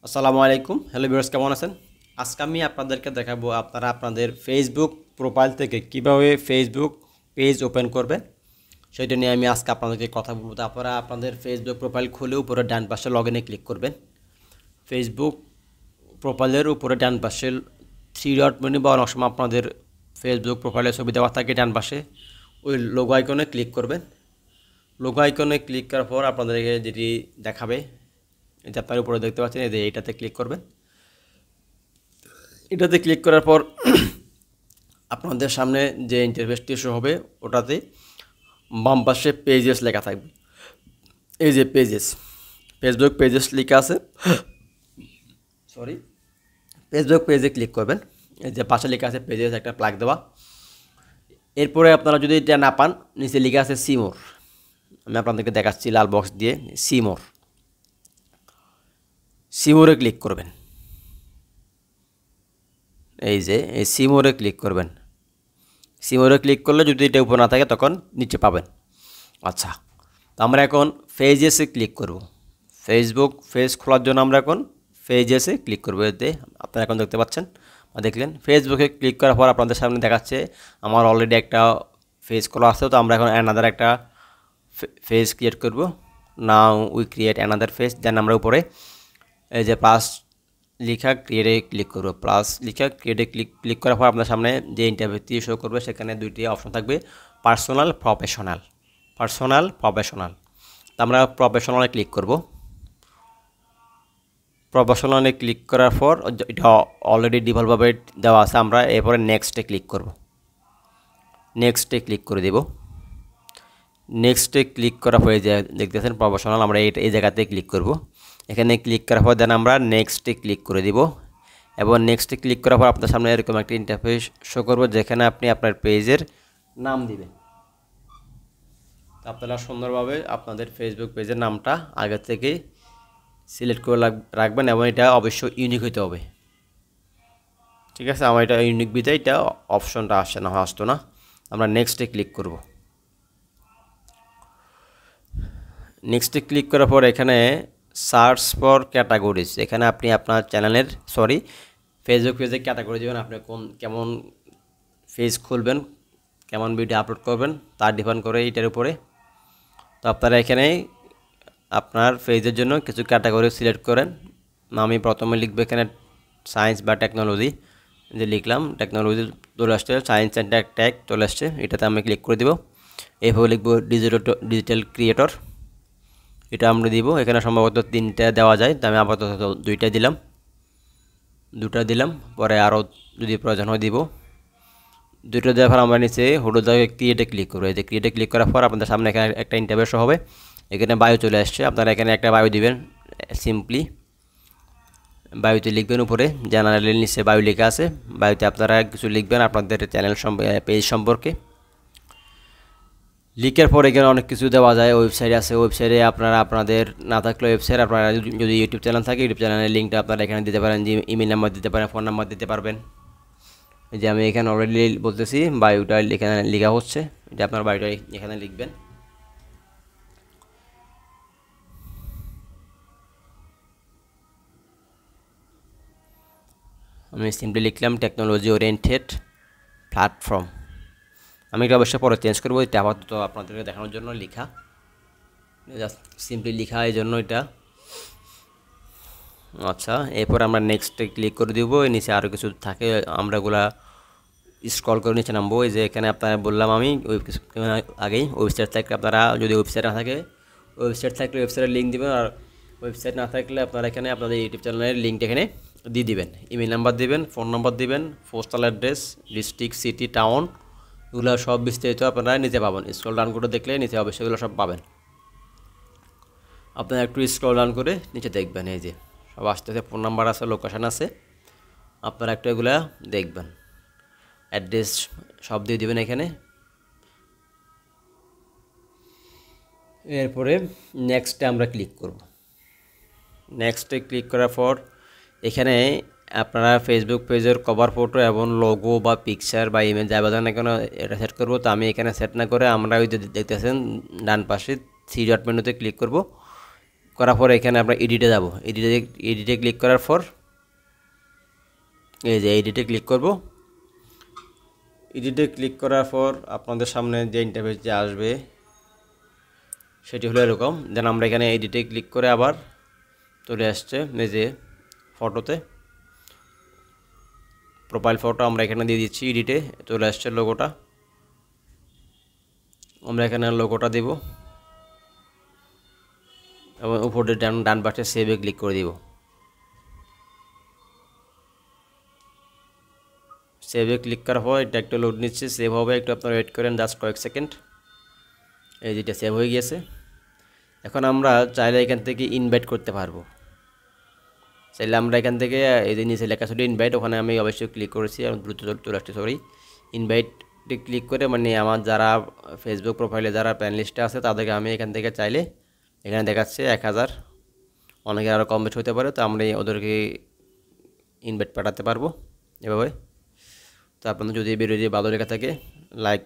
আসসালামু আলাইকুম। Hello viewers, কেমন আছেন? আজকে আমি আপনাদেরকে দেখাবো আপনারা আপনাদের ফেসবুক প্রোফাইল থেকে কিভাবে ফেসবুক পেজ ওপেন করবেন। সেটা নিয়ে আমি আজকে আপনাদেরকে কথা বলবো। তো আপনারা আপনাদের ফেসবুক প্রোফাইল খুলে উপরে ডান পাশে লগইনে ক্লিক করবেন। ফেসবুক প্রোফাইলের উপরে ডান পাশে থ্রি ডট মেনু বা অনেক সময় আপনাদের ফেসবুক প্রোফাইলের ছবি দেওয়া থাকে ডান পাশে, ওই লোগো আইকনে ক্লিক করবেন। লোগো আইকনে ক্লিক করার পর আপনাদেরকে যেটি দেখাবে, এই যে আপনার উপরে দেখতে পাচ্ছেন, এই যে এইটাতে ক্লিক করবেন। এটাতে ক্লিক করার পর আপনাদের সামনে যে ইন্টারফেসটি শো হবে, ওটাতে বাম পাশে পেজেস লেখা থাকবে। এই যে পেজেস, ফেসবুক পেজেস লেখা আছে, সরি, ফেসবুক পেজে ক্লিক করবেন। এই যে পাশে লেখা আছে পেজেস, একটা প্লাগ দেওয়া। এরপরে আপনারা যদি এটা না পান, নিচে লেখা আছে সিমোর। আমি আপনাদেরকে দেখাচ্ছি লাল বক্স দিয়ে। সিমোর, সিমোরে ক্লিক করবেন। এই যে এই সিমোরে ক্লিক করবেন। সিমোরে ক্লিক করলে যদি এটা উপর না থাকে তখন নিচে পাবেন। আচ্ছা, তো আমরা এখন পেজেসে ক্লিক করব। ফেসবুক পেজ খোলার জন্য আমরা এখন পেজেসে ক্লিক করব। এতে আপনারা এখন দেখতে পাচ্ছেন, দেখলেন ফেসবুকে ক্লিক করার পর আপনাদের সামনে দেখাচ্ছে আমার অলরেডি একটা পেজ খোলা আছে। তো আমরা এখন অ্যানাদার একটা পেজ ক্রিয়েট করব। Now we create another page. Then আমরা উপরে এই যে প্লাস লিখা ক্রিয়েটে ক্লিক করব। প্লাস লিখা ক্রিয়েটে ক্লিক করার পর আপনার সামনে যে ইন্টারভিউটি শো করবে, সেখানে দুইটি অপশন থাকবে, পার্সোনাল, প্রফেশনাল। Personal, professional. তো আমরা প্রফেশনালে ক্লিক করব। প্রফেশনালে ক্লিক করার পর এটা অলরেডি ডিফল্টভাবে দেওয়া আছে, আমরা এরপরে নেক্সটে ক্লিক করব। নেক্সটে ক্লিক করে দেব। নেক্সটে ক্লিক করার পরে যে দেখতেছেন প্রফেশনাল, আমরা এই জায়গাতে ক্লিক করব। এখানে ক্লিক করার পর দেন আমরা নেক্সটে ক্লিক করে দিব। এবং নেক্সটে ক্লিক করার পর আপনার সামনে এরকম একটা ইন্টারফেস শো করব, যেখানে আপনি আপনার পেজের নাম দিবেন। তো আপনারা সুন্দরভাবে আপনাদের ফেসবুক পেজের নামটা আগে থেকে সিলেক্ট করে রাখবেন, এবং এটা অবশ্যই ইউনিক হতে হবে। ঠিক আছে, আমার এটা ইউনিক বিতে এটা অপশনটা আসছে না, আসতো না। আমরা নেক্সটে ক্লিক করব। নেক্সটে ক্লিক করার পর এখানে সার্চ ফর ক্যাটাগরিজ, এখানে আপনি আপনার চ্যানেলের ফেসবুক পেজে ক্যাটাগরি দেবেন। আপনি কেমন পেজ খুলবেন, কেমন ভিডিও আপলোড করবেন, তার ডিপেন্ড করে এটার উপরে। তো আপনারা এখানে আপনার পেজের জন্য কিছু ক্যাটাগরি সিলেক্ট করেন। আমি প্রথমে লিখবো এখানে সায়েন্স বা টেকনোলজি। যে লিখলাম টেকনোলজি চলে আসছে, সায়েন্স অ্যান্ড টেক চলে আসছে, এটাতে আমি ক্লিক করে দিব। এভাবে লিখবো ডিজিটাল ক্রিয়েটর, এটা আমরা দিব। এখানে সম্ভবত 3টা দেওয়া যায়, তো আমি আপাতত 2টা দিলাম। 2টা দিলাম, পরে আরও যদি প্রয়োজন হয় দিব। 2টা দেওয়ার পর আমরা নিচে হলুদ ক্রিয়েটে ক্লিক করবো। এই যে ক্রিয়েটে ক্লিক করার পর আপনাদের সামনে এখানে একটা ইন্টারভিউ হবে। এখানে বায়ো চলে আসছে, আপনারা এখানে একটা বায়ো দিবেন। সিম্পলি বায়োতে লিখবেন, উপরে জেনারেলের নিচে বায়ো লেখা আছে, বায়োতে আপনারা কিছু লিখবেন আপনাদের চ্যানেল পেজ সম্পর্কে। লিখার পর এখানে অনেক কিছু দেওয়া যায়, ওয়েবসাইট আছে, ওয়েবসাইটে আপনারা আপনাদের না থাকলে ওয়েবসাইট, আপনারা যদি ইউটিউব চ্যানেল থাকে ইউটিউব চ্যানেলের লিঙ্কটা আপনারা এখানে দিতে পারেন, যে ইমেল নাম্বার দিতে পারেন, ফোন নাম্বার দিতে পারবেন। এই যে আমি এখানে অলরেডি বলতেছি বায়োটা এখানে লেখা হচ্ছে, এটা আপনার বায়োটা এখানে লিখবেন। আমি সিম্পলি লিখলাম টেকনোলজি ওরিয়েন্টেড প্ল্যাটফর্ম। আমি এটা অবশ্যই পরে চেঞ্জ করবো, এটা আপাতত আপনাদেরকে দেখানোর জন্য লেখা, জাস্ট সিম্পলি লেখা, এই জন্য এটা। আচ্ছা, এরপর আমরা নেক্সটে ক্লিক করে দিব। এর নিচে আরও কিছু থাকে, আমরা এগুলা স্ক্রল করে নিচে নামবো। এই যে এখানে আপনারা বললাম আমি আগেই ওয়েবসাইট থাকলে, আপনারা যদি ওয়েবসাইট না থাকে, ওয়েবসাইট থাকলে ওয়েবসাইটের লিঙ্ক দিবেন, আর ওয়েবসাইট না থাকলে আপনারা এখানে আপনাদের ইউটিউব চ্যানেলের লিঙ্কটা এখানে দিয়ে দিবেন। ইমেল নাম্বার দিবেন, ফোন নাম্বার দিবেন, postal address, district, city, town, এগুলো সব বিস্তারিত আপনারা নিচে পাবেন। স্ক্রল ডাউন করে দেখলে নিচে অবশ্যই এগুলো সব পাবেন। আপনারা একটু স্ক্রল ডাউন করে নিচে দেখবেন, এই যে সব আসতে আছে, ফোন নাম্বার আছে, লোকেশান আছে, আপনারা একটু এগুলা দেখবেন। অ্যাড্রেস সব দিয়ে দেবেন এখানে। এরপরে নেক্সটে আমরা ক্লিক করব। নেক্সটে ক্লিক করার পর এখানে আপনারা ফেসবুক পেজের কভার ফটো এবং লোগো বা পিকচার বা ইমেজ যা বাজার না কেন এটা সেট করব। তো আমি এখানে সেট না করে আমরা ওই যে দেখতেছেন ডান পাশে থ্রি ডট মেনুতে ক্লিক করব। করার পর এখানে আমরা এডিটে যাব। এডিটে ক্লিক করার পর এই যে এডিটে ক্লিক করব। এডিটে ক্লিক করার পর আপনাদের সামনে যে ইন্টারফেস যে আসবে সেটি হলো এরকম। দেন আমরা এখানে এডিটে ক্লিক করে আবার চলে আসছে এই যে ফটোতে, প্রোফাইল ফটো আমরা এখানে দিয়ে দিচ্ছি। এডিটে চলে আসছে লোগোটা, আমরা এখানে লোগোটা দেব এবং উপরে ডান পাশে সেভে ক্লিক করে দিব। সেভে ক্লিক করার পর এটা একটু লোড নিচ্ছে, সেভ হবে, একটু আপনারা ওয়েট করেন জাস্ট কয়েক সেকেন্ড। এই যেটা সেভ হয়ে গিয়েছে। এখন আমরা চাইলে এখান থেকে ইনভাইট করতে পারবো। চাইলে আমরা এখান থেকে এই যে নিচে লেখা ছিল ইনভাইট, ওখানে আমি অবশ্যই ক্লিক করেছি এবং দ্রুত চলে আসছে। সরি, ইনভাইটে ক্লিক করে মানে আমার যারা ফেসবুক প্রোফাইলে যারা প্যানেলিস্টে আছে তাদেরকে আমি এখান থেকে চাইলে এখানে দেখাচ্ছে 1000, অনেকে আরও কম বেশি হতে পারে, তো আমরা ওদেরকে ইনভাইট পাঠাতে পারবো এভাবে। তো আপনাদের যদি ভিডিওটি ভালো লেগে থাকে লাইক